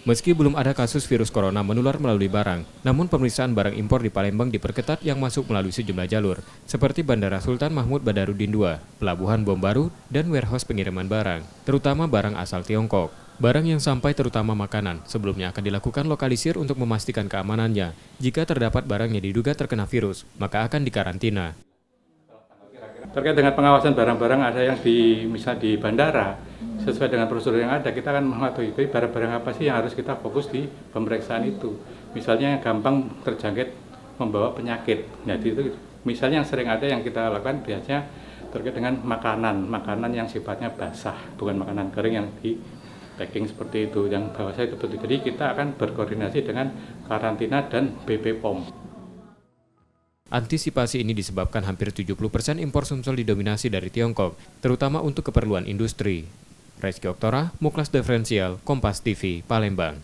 Meski belum ada kasus virus corona menular melalui barang, namun pemeriksaan barang impor di Palembang diperketat yang masuk melalui sejumlah jalur, seperti Bandara Sultan Mahmud Badarudin II, Pelabuhan Bom Baru, dan warehouse pengiriman barang, terutama barang asal Tiongkok. Barang yang sampai terutama makanan, sebelumnya akan dilakukan lokalisir untuk memastikan keamanannya. Jika terdapat barang yang diduga terkena virus, maka akan dikarantina. Terkait dengan pengawasan barang-barang ada yang misal di bandara, sesuai dengan prosedur yang ada, kita akan mengetahui barang-barang apa sih yang harus kita fokus di pemeriksaan itu. Misalnya yang gampang terjangkit membawa penyakit. Jadi itu misalnya yang sering ada yang kita lakukan biasanya terkait dengan makanan yang sifatnya basah, bukan makanan kering yang di packing seperti itu, yang basah itu betul. Jadi kita akan berkoordinasi dengan karantina dan BP POM. Antisipasi ini disebabkan hampir 70% impor sumsel didominasi dari Tiongkok, terutama untuk keperluan industri. Reski Oktora, Muklas Diferensial, Kompas TV, Palembang.